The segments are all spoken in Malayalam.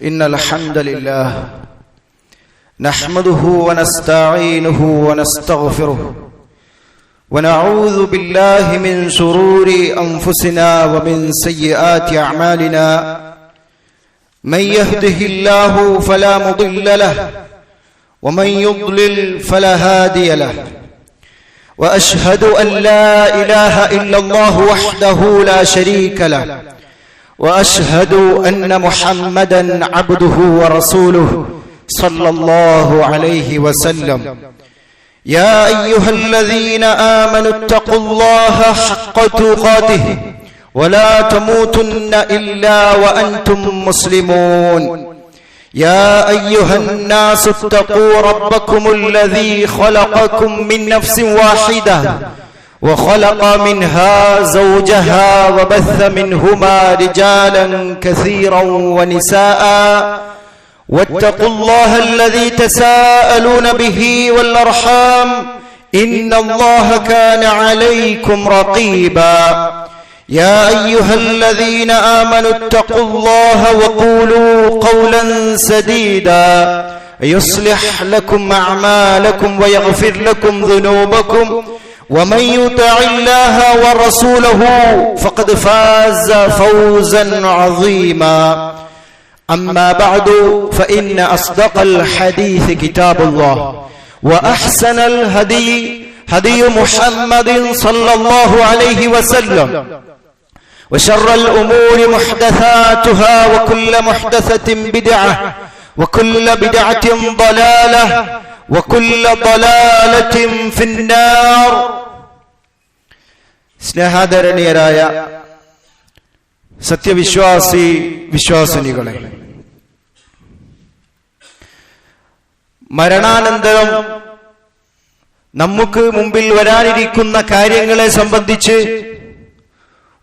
إن الحمد لله نحمده ونستعينه ونستغفره ونعوذ بالله من شرور أنفسنا ومن سيئات أعمالنا من يهده الله فلا مضل له ومن يضلل فلا هادي له وأشهد أن لا إله إلا الله وحده لا شريك له وأشهد أن محمدًا عبده ورسوله صلى الله عليه وسلم يا أيها الذين آمنوا اتقوا الله حق تقاته ولا تموتن إلا وأنتم مسلمون يا أيها الناس اتقوا ربكم الذي خلقكم من نفس واحدة وخلق منها زوجها وبث منهما رجالا كثيرا ونساء واتقوا الله الذي تساءلون به والأرحام إن الله كان عليكم رقيبا يا أيها الذين آمنوا اتقوا الله وقولوا قولا سديدا يصلح لكم أعمالكم ويغفر لكم ذنوبكم ومن يطع الله ورسوله فقد فاز فوزا عظيما أما بعد فإن أصدق الحديث كتاب الله وأحسن الهدي هدي محمد صلى الله عليه وسلم وشر الأمور محدثاتها وكل محدثة بدعة وكل بدعة ضلالة وكل ضلالة في النار. സ്നേഹാദരണീയരായ വിശ്വാസിനികളെ, മരണാനന്തരം നമുക്ക് മുമ്പിൽ വരാനിരിക്കുന്ന കാര്യങ്ങളെ സംബന്ധിച്ച്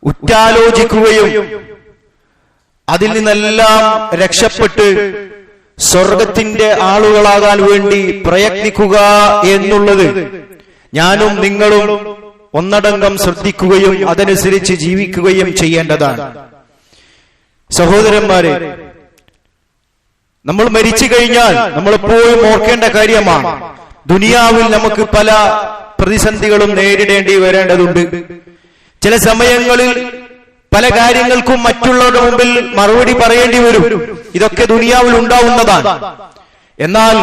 ഉറ്റാലോചിക്കുകയും അതിൽ നിന്നെല്ലാം രക്ഷപ്പെട്ട് സ്വർഗത്തിന്റെ ആളുകളാകാൻ വേണ്ടി പ്രയത്നിക്കുക എന്നുള്ളത് ഞാനും നിങ്ങളും ഒന്നടങ്കം ശ്രദ്ധിക്കുകയും അതനുസരിച്ച് ജീവിക്കുകയും ചെയ്യേണ്ടതാണ്. സഹോദരന്മാരെ, നമ്മൾ മരിച്ചു കഴിഞ്ഞാൽ നമ്മളെപ്പോഴും ഓർക്കേണ്ട കാര്യമാണ്, ദുനിയാവിൽ നമുക്ക് പല പ്രതിസന്ധികളും നേരിടേണ്ടി വരേണ്ടതുണ്ട്. ചില സമയങ്ങളിൽ പല കാര്യങ്ങൾക്കും മറ്റുള്ളവരുടെ മുമ്പിൽ മറുപടി പറയേണ്ടി വരും. ഇതൊക്കെ ദുനിയാവിൽ ഉണ്ടാവുന്നതാണ്. എന്നാൽ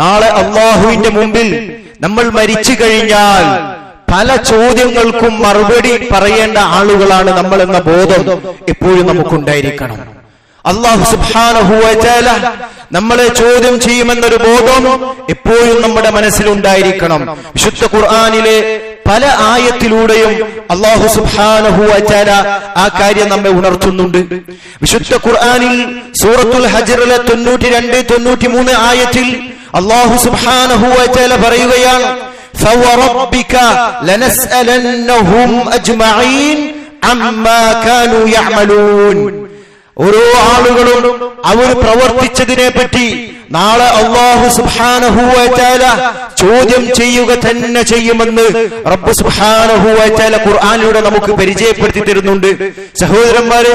നാളെ അള്ളാഹുവിന്റെ മുമ്പിൽ നമ്മൾ മരിച്ചു കഴിഞ്ഞാൽ പല ചോദ്യങ്ങൾക്കും മറുപടി പറയേണ്ട ആളുകളാണ് നമ്മൾ എന്ന ബോധം എപ്പോഴും നമുക്കുണ്ടായിരിക്കണം. അല്ലാഹു സുബ്ഹാനഹു വ തആല നമ്മളെ ചോദ്യം ചെയ്യുമെന്നൊരു ബോധം എപ്പോഴും നമ്മുടെ മനസ്സിലുണ്ടായിരിക്കണം. വിശുദ്ധ ഖുർആനിലെ പല ആയത്തിലൂടെയും അല്ലാഹു സുബ്ഹാനഹു വ തആല ആ കാര്യം നമ്മെ ഉണർത്തുന്നുണ്ട്. വിശുദ്ധ ഖുർആനിൽ സൂറത്തുൽ ഹജ്റിലെ 92-93 ആയത്തിൽ അല്ലാഹു സുബ്ഹാനഹു വ തആല പറയുകയാണ്, فَوَرَبِّكَ لَنَسْأَلَنَّهُمْ أَجْمَعِينَ عَمَّا كَانُوا يَعْمَلُونَ. ഓരോ ആളുകളും അവർ പ്രവർത്തിച്ചതിനെ പറ്റി നാളെ അല്ലാഹു സുബ്ഹാനഹു വ തആല ചോദ്യം ചെയ്യുക തന്നെ ചെയ്യുമെന്ന് റബ്ബ് സുബ്ഹാനഹു വ തആല ഖുർആനിലൂടെ നമുക്ക് പരിചയപ്പെടുത്തി തരുന്നുണ്ട്. സഹോദരന്മാരെ,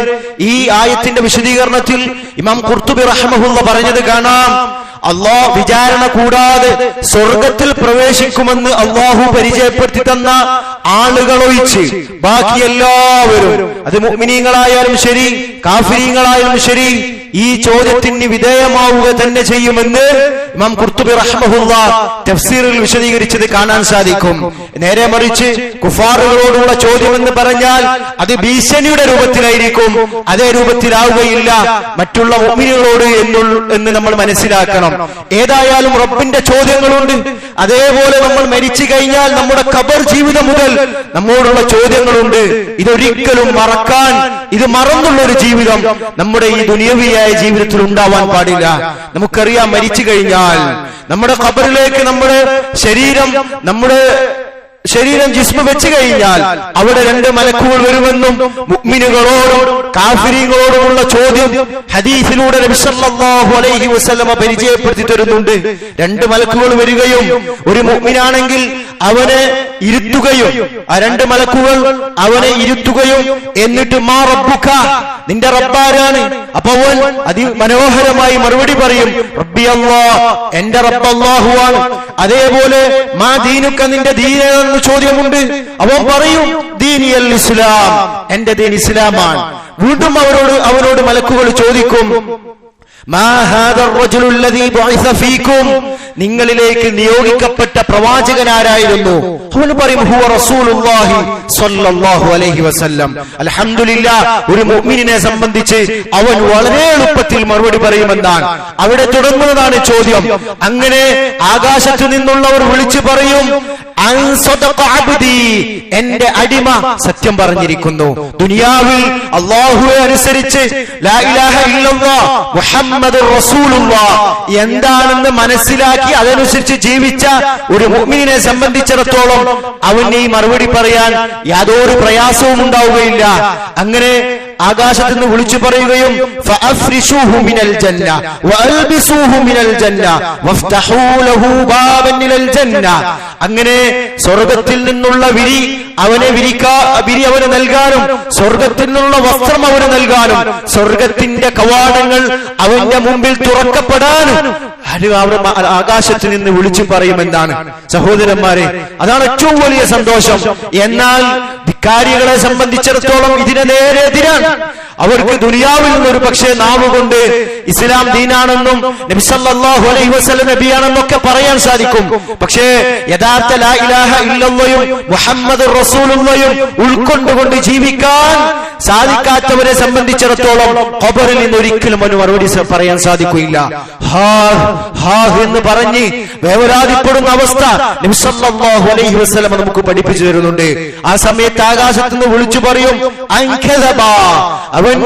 ഈ ആയത്തിന്റെ വിശദീകരണത്തിൽ ഇമാം ഖുർത്തുബി റഹ്മഹുല്ലാഹ് പറഞ്ഞത് കാണാം, അല്ലാഹു വിചാരണ കൂടാതെ സ്വർഗത്തിൽ പ്രവേശിക്കുമെന്ന് അല്ലാഹു പരിചയപ്പെടുത്തി തന്ന ആളുകളൊഴിച്ച് ബാക്കി എല്ലാവരും, അത് മുഅ്മിനീങ്ങളായാലും ശരി കാഫിരീങ്ങളായാലും ശരി, ഈ ചോദ്യത്തിന് വിധേയമാവുക തന്നെ ചെയ്യുമെന്ന് ഇമാം ഖുർത്തുബി റഹ്മഹുല്ലാഹ് തഫ്സീറിൽ വിശദീകരിച്ചത് കാണാൻ സാധിക്കും. നേരെ മറിച്ച് കുഫാറുകളോടുള്ള ചോദ്യം എന്ന് പറഞ്ഞാൽ അത് ഭീഷണിയുടെ രൂപത്തിലായിരിക്കും, അതേ രൂപത്തിലാവുകയില്ല മറ്റുള്ള മുഅ്മിനീങ്ങളോട് എന്ന് നമ്മൾ മനസ്സിലാക്കണം. ഏതായാലും റബ്ബിന്റെ ചോദ്യങ്ങളുണ്ട്. അതേപോലെ നമ്മൾ മരിച്ചു കഴിഞ്ഞാൽ നമ്മുടെ ഖബർ ജീവിതം മുതൽ നമ്മോടുള്ള ചോദ്യങ്ങളുണ്ട്. ഇതൊരിക്കലും മറക്കാൻ, ഇത് മറന്നുള്ള ഒരു ജീവിതം നമ്മുടെ ഈ ദുനിയവിയായ ജീവിതത്തിൽ ഉണ്ടാവാൻ പാടില്ല. നമുക്കറിയാം, മരിച്ചു കഴിഞ്ഞാൽ നമ്മുടെ ഖബറിലേക്ക് നമ്മുടെ ശരീരം ജിസ്മ വെച്ച് കഴിഞ്ഞാൽ അവിടെ 2 മലക്കുകൾ വരുമെന്നും മുഅ്മിനുകളോടും കാഫിരീങ്ങളോടുമുള്ള ചോദ്യം ഹദീസിലൂടെ നബി സല്ലല്ലാഹു അലൈഹി വസല്ലമ പരിചയപ്പെടുത്തി തരുന്നുണ്ട്. 2 മലക്കുകൾ വരികയും ഒരു മുഅ്മിനാണെങ്കിൽ അവനെ ഇരുത്തുകയും ആ രണ്ട് മലക്കുകൾ അവനെ ഇരുത്തുകയും എന്നിട്ട് മാ റബ്ബുക, നിന്റെ റബ്ബാരാണ്? അപ്പൊ അവൻ അതിമനോഹരമായി മറുപടി പറയും, റബ്ബി അല്ലാഹ്, എന്റെ റബ്ബ് അല്ലാഹുവാണ്. അതേപോലെ മാ ദീനുക, നിന്റെ ദീൻ ഏതെന്ന് ചോദ്യമുണ്ട്. അവൻ പറയും ദീനിയൽ ഇസ്ലാം, എന്റെ ദീൻ ഇസ്ലാമാണ്. വീണ്ടും അവനോട് മലക്കുകൾ ചോദിക്കും, മാ ഹാദർ റജുലുൽ ലദീ ബുഇസ ഫീകും, നിങ്ങളിലേക്ക് നിയോഗിക്കപ്പെട്ട പ്രവാചകൻ ആരായിരുന്നു? അവൻ പറയും ഹുവ റസൂലുള്ളാഹി സ്വല്ലല്ലാഹു അലൈഹി വസല്ലം. അൽഹംദുലില്ലാഹ്, ഒരു മുഅ്മിനിനെ സംബന്ധിച്ച് അവൻ വളരെ എളുപ്പത്തിൽ മറുപടി പറയുമെന്നാണ്. അവിടെ തുടങ്ങുന്നതാണ് ചോദ്യം. അങ്ങനെ ആകാശത്തു നിന്നുള്ളവർ വിളിച്ചു പറയും, അൻ സദഖ അബ്ദി, എന്റെ അടിമ സത്യം പറഞ്ഞിരിക്കുന്നു. ദുനിയാവിൽ അല്ലാഹുവെ അനുസരിച്ച് ലാ ഇലാഹ ഇല്ലല്ലാഹ് മുഹമ്മദുർ റസൂലുള്ളാഹ് എന്താണെന്ന് മനസ്സിലാക്കി അതനുസരിച്ച് ജീവിച്ച ഒരു മുഅ്മിനിനെ സംബന്ധിച്ചിടത്തോളം അവന് ഈ മറുപടി പറയാൻ യാതൊരു പ്രയാസവും ഉണ്ടാവുകയില്ല. അങ്ങനെ ആകാശത്ത് നിന്ന് വിളിച്ചു പറയുകയും ഫഅഫ്രിശൂഹു മിനൽ ജന്ന വഅൽബിസൂഹു മിനൽ ജന്ന വഫ്തഹൂ ലഹു ബാബൻ ഇലൽ ജന്ന, അങ്ങനെ സ്വർഗ്ഗത്തിൽ നിന്നുള്ള വിരി അവന് നൽകാനും സ്വർഗ്ഗത്തിൽ നിന്നുള്ള വസ്ത്രം അവന് നൽകാനും സ്വർഗ്ഗത്തിന്റെ കവാടങ്ങൾ അവന്റെ മുമ്പിൽ തുറക്കപ്പെടാനും ആകാശത്ത് നിന്ന് വിളിച്ചു പറയുമെന്നാണ്. സഹോദരന്മാരെ, അതാണ് ഏറ്റവും വലിയ സന്തോഷം. എന്നാൽ ധിക്കാരികളെ സംബന്ധിച്ചിടത്തോളം ഇതിനെ നേരെ എതിരാണ്. അവർക്ക് ദുനിയാവിൽ നിന്നൊരു പക്ഷേ നാവുകൊണ്ട് ഇസ്ലാം ദീനാണെന്നും നബി സല്ലല്ലാഹു അലൈഹി വസല്ലം നബിയാണെന്നൊക്കെ പറയാൻ സാധിക്കും. പക്ഷേ യഥാർത്ഥ ലാ ഇലാഹ ഇല്ലല്ലാഹും മുഹമ്മദുർ റസൂലുള്ളാഹും ഉൾക്കൊണ്ടുകൊണ്ട് ജീവിക്കാൻ സാധിക്കാത്തവരെ സംബന്ധിച്ചിടത്തോളം ഖബറിൽ നിന്ന് ഒരിക്കലും ഒരു മറുപടി പറയാൻ സാധിക്കില്ല. എന്ന് പറഞ്ഞ് വേവലാതിപ്പെടുന്ന അവസ്ഥ നബി സല്ലല്ലാഹു അലൈഹി വസല്ലം നമുക്ക് പഠിപ്പിച്ചു തരുന്നുണ്ട്. ആ സമയത്ത് ആകാശത്ത് നിന്ന് വിളിച്ചു പറയും, അവൻ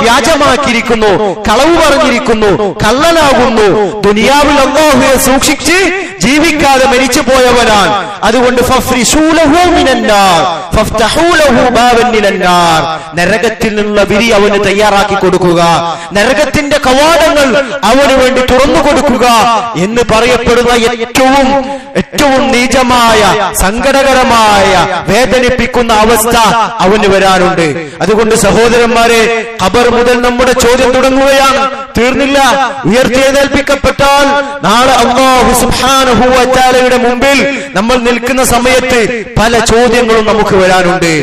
വ്യാജമാക്കിയിരിക്കുന്നു, കളവ് പറഞ്ഞിരിക്കുന്നു, കള്ളനാകുന്നു, ദുനിയാവിൽ അല്ലാഹുവെ സൂക്ഷിച്ച് ജീവിക്കാതെ മരിച്ചു പോയവനാണ്. അതുകൊണ്ട് നരകത്തിൽ നിന്നുള്ള വിരി അവന് തയ്യാറാക്കി കൊടുക്കുക, നരകത്തിന്റെ കവാടങ്ങൾ അവന് വേണ്ടി തുറന്നു കൊടുക്കുക എന്ന് പറയപ്പെടുന്ന ഏറ്റവും നീചമായ, സങ്കടകരമായ, വേദനിപ്പിക്കുന്ന അവസ്ഥ അവന് വരാനുണ്ട്. അതുകൊണ്ട് സഹോദരന്മാരെ, ഖബർ മുതൽ നമ്മുടെ ചോദ്യം തുടങ്ങുകയാണ്, തീർന്നില്ല. ഉയർത്തെഴുന്നേൽപ്പിക്കപ്പെട്ടാൽ നാളെ അല്ലാഹു സുബ്ഹാനഹു വ തആലയുടെ മുമ്പിൽ നമ്മൾ നിൽക്കുന്ന സമയത്ത് പല ചോദ്യങ്ങളും നമുക്ക് വരാനുണ്ട്.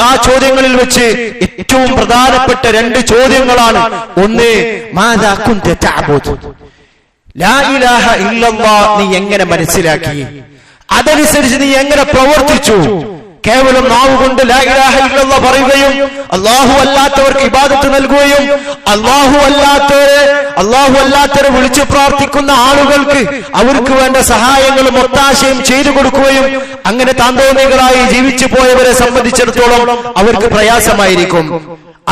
ആ ചോദ്യങ്ങളിൽ വെച്ച് ഏറ്റവും പ്രധാനപ്പെട്ട രണ്ട് ചോദ്യങ്ങളാണ്. ഒന്ന്, മാദാ കുൻത തഅബുദ്, ലാ ഇലാഹ ഇല്ലല്ലാഹ് നീ എങ്ങനെ മനസ്സിലാക്കി, അതനുസരിച്ച് നീ എങ്ങനെ പ്രവർത്തിച്ചു? കേവലം നാവ് കൊണ്ട് ലാ ഇലാഹ ഇല്ലല്ലാഹ് പറയുകയും അല്ലാഹു അല്ലാത്തവർക്ക് ഇബാദത്ത് നൽകുകയും അല്ലാഹു അല്ലാത്തവരെ വിളിച്ചു പ്രാർത്ഥിക്കുന്ന ആളുകൾക്ക് അവർക്ക് വേണ്ട സഹായങ്ങളും ഒത്താശയും ചെയ്തു കൊടുക്കുകയും അങ്ങനെ താന്തോന്നികളായി ജീവിച്ചു പോയവരെ സംബന്ധിച്ചിടത്തോളം അവർക്ക് പ്രയാസമായിരിക്കും.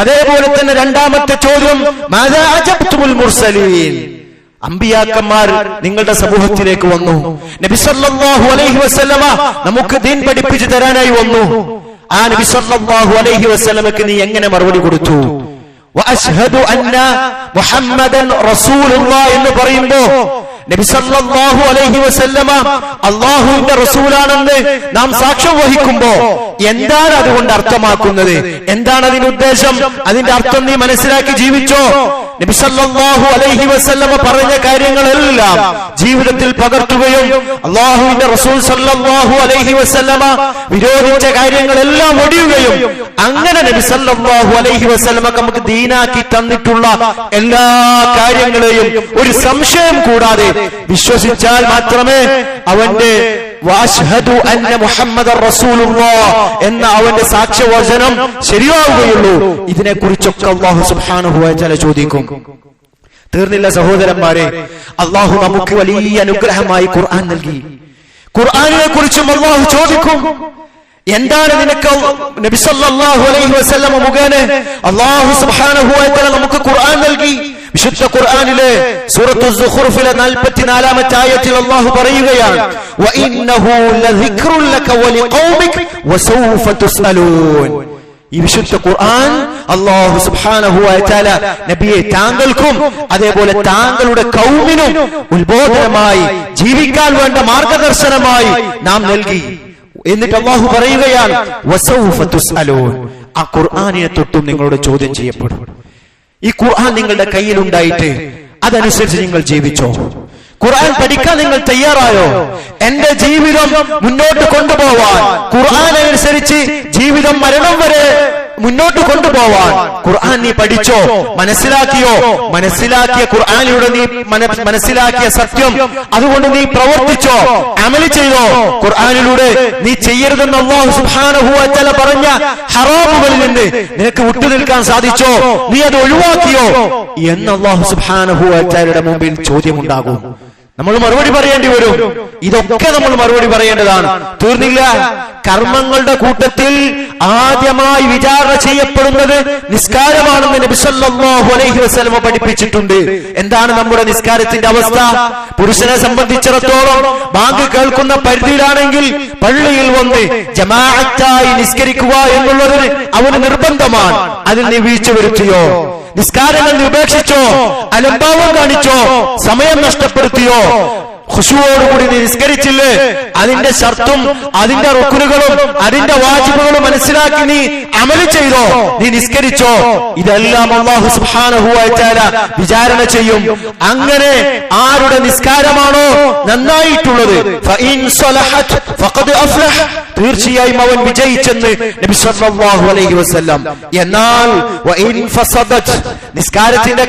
അതേപോലെ തന്നെ രണ്ടാമത്തെ ചോദ്യം, മാദാ അജബ്തുൽ മുർസലീൻ, അമ്പിയാക്കന്മാർ നിങ്ങളുടെ സമൂഹത്തിലേക്ക് വന്നു, നബി സല്ലല്ലാഹു അലൈഹി വസല്ലമ നമുക്ക് ദീൻ പഠിപ്പിച്ചു തരാനായി വന്നു. ആ നബി സല്ലല്ലാഹു അലൈഹി വസല്ലമക്ക് നീ എങ്ങനെ മറുപടി കൊടുത്തു? വഅശ്ഹദു അന്ന മുഹമ്മദൻ റസൂലുള്ളാഹ് എന്ന് പറയുമ്പോ നബി സല്ലല്ലാഹു അലൈഹി വസല്ലമ അല്ലാഹുവിന്റെ റസൂലാണെന്ന് നാം സാക്ഷ്യം വഹിക്കുമ്പോ എന്താണ് അതുകൊണ്ട് അർത്ഥമാക്കുന്നത്? എന്താണ് അതിന്റെ ഉദ്ദേശം? അതിന്റെ അർത്ഥം നീ മനസ്സിലാക്കി ജീവിച്ചോ? നബി സല്ലല്ലാഹു അലൈഹി വസല്ലമ പറഞ്ഞ കാര്യങ്ങളെല്ലാം ജീവിതത്തിൽ പകർത്തുകയും അല്ലാഹുവിന്റെ റസൂൽ സല്ലല്ലാഹു അലൈഹി വസല്ലമ വിരോധിച്ച കാര്യങ്ങളെല്ലാം ഒടിയുകയും അങ്ങനെ നബി സല്ലല്ലാഹു അലൈഹി വസല്ലമ നമുക്ക് ദീനാക്കി തന്നിട്ടുള്ള എല്ലാ കാര്യങ്ങളെയും ഒരു സംശയം കൂടാതെ വിശ്വസിച്ചാൽ മാത്രമേ അവന്റെ വഅശ്ഹദു അന്ന മുഹമ്മദർ റസൂലുള്ളാഹ് എന്ന അവന്റെ സാക്ഷ്യവചനം ശരിയാവുകയുള്ളൂ. ഇതിനെക്കുറിച്ചൊക്കെ അല്ലാഹു സുബ്ഹാനഹു വ തആല ചോദിക്കും. തീർന്നില്ല സഹോദരന്മാരെ, അല്ലാഹു നമുക്ക് വലിയ അനുഗ്രഹമായി ഖുർആൻ നൽകി. ഖുർആനിനെ കുറിച്ചും അല്ലാഹു ചോദിക്കും. എന്താണ് നിനക്ക് നബി സല്ലല്ലാഹു അലൈഹി വസല്ലം മുഖേന അല്ലാഹു സുബ്ഹാനഹു വ തആല നമുക്ക് ഖുർആൻ നൽകി? വിശുദ്ധ ഖുർആനിലെ സൂറത്തു സുഖ്റുഫിലെ 44-ാമത്തെ ആയത്തിൽ അല്ലാഹു പറയുകയാണ്, വഇന്നഹു ലദിക്റുൻ ലക വലിഖൗമിക വസൗഫ തുസ്അലൂൻ. ഈ വിശുദ്ധ ഖുർആൻ അല്ലാഹു സുബ്ഹാനഹു വ തആല നബിയെ താങ്കൾക്കും അതേപോലെ താങ്കളുടെ ഖൗമിനും ഉത്ബോധനമായി ജീവിക്കാൻ വേണ്ട മാർഗദർശനമായി നാം നൽകി. എന്നിട്ട് അല്ലാഹു പറയുകയാണ് വസൗഫ തുസ്അലൂൻ, ആ ഖുർആനിനെ തൊട്ടും നിങ്ങളോട് ചോദ്യം ചെയ്യപ്പെടും. ഈ ഖുർആൻ നിങ്ങളുടെ കയ്യിലുണ്ടായിട്ട് അതനുസരിച്ച് നിങ്ങൾ ജീവിച്ചോ? ഖുർആൻ പഠിക്കാൻ നിങ്ങൾ തയ്യാറായോ? എന്റെ ജീവിതം മുന്നോട്ട് കൊണ്ടുപോവാൻ ഖുർആൻ അനുസരിച്ച് ജീവിതം മരണം വരെ മുന്നോട്ട് കൊണ്ടുപോവാൻ ഖുർആൻ നീ പഠിച്ചോ? മനസ്സിലാക്കിയോ? മനസ്സിലാക്കിയ ഖുർആനിലൂടെ നീ മനസ്സിലാക്കിയ സത്യം അതുകൊണ്ട് നീ പ്രവർത്തിച്ചോ? അമൽ ചെയ്തോ? ഖുർആനിലൂടെ നീ ചെയ്യരുതെന്ന് അല്ലാഹു സുബ്ഹാനഹു വ തആല പറഞ്ഞ ഹറാമുകളിൽ നിന്ന് നിനക്ക് വിട്ടുനിൽക്കാൻ സാധിച്ചോ? നീ അത് ഒഴിവാക്കിയോ എന്ന് അല്ലാഹു സുബ്ഹാനഹു വ തആലയുടെ മുമ്പിൽ ചോദ്യമുണ്ടാകും. നമ്മൾ മറുപടി പറയേണ്ടി വരും. ഇതൊക്കെ നമ്മൾ മറുപടി പറയേണ്ടതാണ്. തീർന്നില്ല. കർമ്മങ്ങളുടെ കൂട്ടത്തിൽ ആദ്യമായി വിചാരണ ചെയ്യപ്പെടുന്നത് നിസ്കാരമാണെന്ന് നബി സല്ലല്ലാഹു അലൈഹി വസല്ലം പഠിപ്പിച്ചിട്ടുണ്ട്. എന്താണ് നമ്മുടെ നിസ്കാരത്തിന്റെ അവസ്ഥ? പുരുഷനെ സംബന്ധിച്ചിടത്തോളം ബാങ്ക് കേൾക്കുന്ന പരിധിയിലാണെങ്കിൽ പള്ളിയിൽ വന്ന് ജമാഅത്തായി നിസ്കരിക്കുക എന്നുള്ളത് അവന് നിർബന്ധമാണ്. അതിൽ നീ വീഴ്ച വരുത്തിയോ? നിസ്കാരങ്ങൾ നീ ഉപേക്ഷിച്ചോ? അലംഭാവം കാണിച്ചോ? സമയം നഷ്ടപ്പെടുത്തിയോ? ഖുശൂഓടുകൂടി നീ നിസ്കരിച്ചില്ലേ? അതിന്റെ ശർത്തും അതിന്റെ റുക്നുകളും അതിന്റെ വാജിബുകളും മനസ്സിലാക്കി നീ അമൽ ചെയ്തോ? നീ നിസ്കരിച്ചോ? ഇതെല്ലാം അല്ലാഹു സുബ്ഹാനഹു വ തആല വിചാരണ ചെയ്യും. അങ്ങനെ ആരുടെ നിസ്കാരമാണോ നന്നായിട്ടുള്ളത് ഫഇൻ സ്വലഹത് ഫഖദ് അഫ്ലഹ, തീർച്ചയായും അവൻ വിജയിച്ചെന്ന് നബി സല്ലല്ലാഹു അലൈഹി വസല്ലം. എന്നാൽ വഇൻ ഫസദത്, നിസ്കാരത്തിന്റെ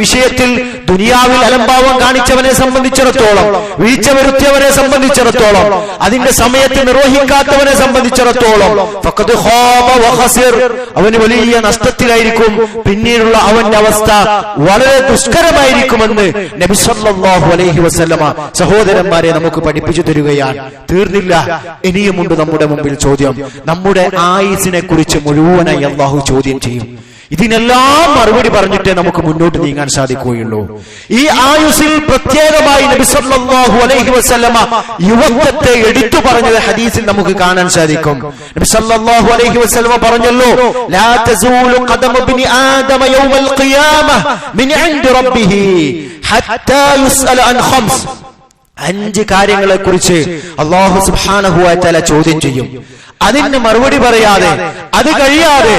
വിഷയത്തിൽ ദുനിയാവിൽ അലംഭാവം കാണിച്ചവനെ സംബന്ധിച്ചിടത്തോളം, വീഴ്ച വരുത്തിയവനെ സംബന്ധിച്ചിടത്തോളം, അതിന്റെ സമയത്ത് നിർവഹിക്കാത്തവനെ സംബന്ധിച്ചിടത്തോളം ഫഖദ് ഖാബ വ ഖസിർ, അവന് വലിയ നഷ്ടത്തിലായിരിക്കും. പിന്നീടുള്ള അവന്റെ അവസ്ഥ വളരെ ദുഷ്കരമായിരിക്കുമെന്ന് നബി സല്ലല്ലാഹു അലൈഹി വസല്ലമ സഹോദരന്മാരെ നമുക്ക് പഠിപ്പിച്ചു തരികയാണ്. തീർന്നില്ല, ഇനിയുമുണ്ട് നമ്മുടെ മുമ്പിൽ ചോദ്യം. നമ്മുടെ ആയുസിനെ കുറിച്ച് മുഴുവനായി അല്ലാഹു ചോദ്യം ചെയ്യും. ഇതിനെല്ലാം മറുപടി പറഞ്ഞിട്ടേ നമുക്ക് മുന്നോട്ട് നീങ്ങാൻ സാധിക്കുകയുള്ളൂ. ഈ ആയുസിൽ പ്രത്യേകമായി നബി സല്ലല്ലാഹു അലൈഹി വസല്ലമ യുവത്വത്തെ എടുത്തു പറഞ്ഞത് ഹദീസിൽ നമുക്ക് കാണാൻ സാധിക്കും. നബി സല്ലല്ലാഹു അലൈഹി വസല്ലമ പറഞ്ഞല്ലോ, ലാ തസൂലു ഖദമു ഇബ്നി ആദമ യൗമൽ ഖിയാമഹ മിൻ ഇൻദി റബ്ബിഹി ഹത്താ യുസ്അല അൻ ഖംസ്, 5 കാര്യങ്ങളെ കുറിച്ച് അല്ലാഹു സുബ്ഹാനഹു വ തആല ചോദ്യം ചെയ്യും. അതിന് മറുപടി പറയാതെ, അത് കഴിയാതെ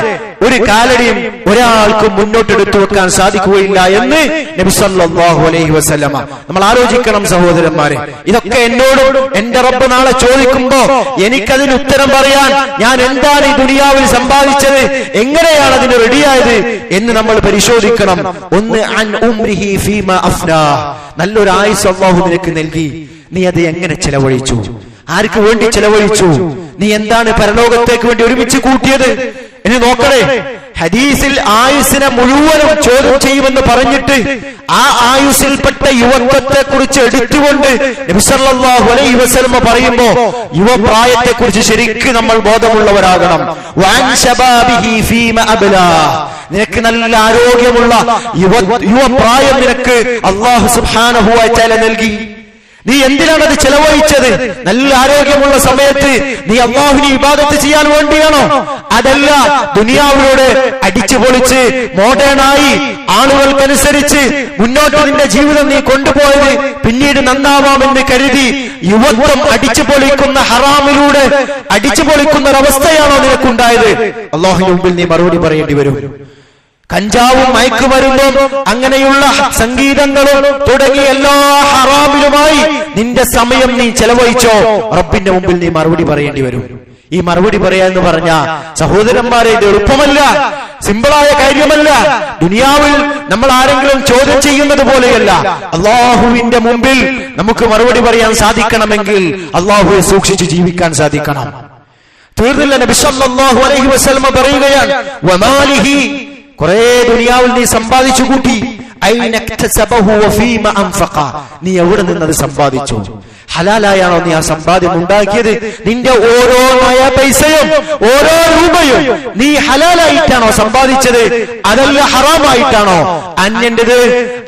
ഒരു കാലടിയും ഒരാൾക്കും മുന്നോട്ടെടുത്തു വെക്കാൻ സാധിക്കുകയില്ല എന്ന് നബി സല്ലല്ലാഹു അലൈഹി വസല്ലമ. നമ്മൾ ആലോചിക്കണം സഹോദരന്മാരെ, ഇതൊക്കെ എന്നോടും എന്റെ റബ്ബ് നാളെ ചോദിക്കുമ്പോ എനിക്കതിന് ഉത്തരം പറയാൻ ഞാൻ എന്താണ് ഈ ദുനിയാവിൽ സമ്പാദിച്ചത്, എങ്ങനെയാണ് അതിന് റെഡിയായത് എന്ന് നമ്മൾ പരിശോധിക്കണം. ഒന്ന്, അൻ ഉംരിഹി ഫീമാ അഫ്നാ, നല്ലൊരു ആയുസ് അല്ലാഹു നിനക്ക് നൽകി, നീ അത് എങ്ങനെ ചെലവഴിച്ചു? ആർക്ക് വേണ്ടി ചെലവഴിച്ചു? നീ എന്താണ് പരലോകത്തേക്ക് വേണ്ടി ഒരുമിച്ച് കൂട്ടിയത്? ഇനി നോക്കണേ, ഹദീസിൽ ആയുസിനെ മുഴുവനും ചോദ്യം ചെയ്യുമെന്ന് പറഞ്ഞിട്ട് ആ ആയുസിൽപ്പെട്ട യുവത്വത്തെ കുറിച്ച് എടുത്തുകൊണ്ട് നബി സല്ലല്ലാഹു അലൈഹി വസല്ലം പറയുമ്പോ യുവപ്രായത്തെ കുറിച്ച് ശരിക്കും നമ്മൾ ബോധമുള്ളവരാകണം. വഅൻ ശബാബിഹി ഫീമ അബ്ലാ, നിനക്ക് നല്ല ആരോഗ്യമുള്ള യുവപ്രായം നിനക്ക് അല്ലാഹു സുബ്ഹാനഹു വ തആല നൽകി. നീ എന്തിനാണ് അത് ചെലവഴിച്ചത്? നല്ല ആരോഗ്യമുള്ള സമയത്ത് നീ അല്ലാഹുവിനെ ഇബാദത്ത് ചെയ്യാൻ വേണ്ടിയാണോ? അതല്ല, ദുനിയാവിലൂടെ അടിച്ചു പൊളിച്ച് മോഡേണായി ആളുകൾക്കനുസരിച്ച് മുന്നോട്ട് നിന്റെ ജീവിതം നീ കൊണ്ടുപോയത് പിന്നീട് നന്നാവാമെന്ന് കരുതി യുവത്വം അടിച്ചു പൊളിക്കുന്ന ഹറാമിലൂടെ അടിച്ചു പൊളിക്കുന്ന ഒരവസ്ഥയാണോ നിനക്കുണ്ടായത്? അല്ലാഹുവിന്റെ മുമ്പിൽ നീ മറുപടി പറയേണ്ടി വരും. കഞ്ചാവും മയക്കുമരുന്നും അങ്ങനെയുള്ള സംഗീതങ്ങളും തുടങ്ങിയ എല്ലാ ഹറാമിലുമായി നിന്റെ സമയം നീ ചെലവഴിച്ചോ? റബ്ബിന്റെ മുമ്പിൽ നീ മറുപടി പറയേണ്ടി വരും. ഈ മറുപടി പറയാന്ന് പറഞ്ഞ സഹോദരന്മാരെ, ഇത് എളുപ്പമല്ല, സിമ്പിളായ കാര്യമല്ല. ദുനിയാവിൽ നമ്മൾ ആരെങ്കിലും ചോദ്യം ചെയ്യുന്നത് പോലെയല്ല. അല്ലാഹുവിന്റെ മുമ്പിൽ നമുക്ക് മറുപടി പറയാൻ സാധിക്കണമെങ്കിൽ അല്ലാഹുവെ സൂക്ഷിച്ച് ജീവിക്കാൻ സാധിക്കണം. തീർന്നില്ല, നബി സല്ലല്ലാഹു അലൈഹി വസല്ലം പറയുകയാണ്, വമാലിഹി, കുറെ ദുനിയാവിൽ നീ സമ്പാദിച്ചു കൂട്ടി, നീ എവിടെ നിന്നത് സമ്പാദിച്ചു? ഹലാലായാണോ നീ ആ സമ്പാദ്യം ഉണ്ടാക്കിയത്? നിന്റെ ഓരോ നയ പൈസയും ഓരോ രൂപയും നീ ഹലാലായിട്ടാണോ സമ്പാദിച്ചത്? അതല്ല ഹറാമായിട്ടാണോ? അന്യന്റേത്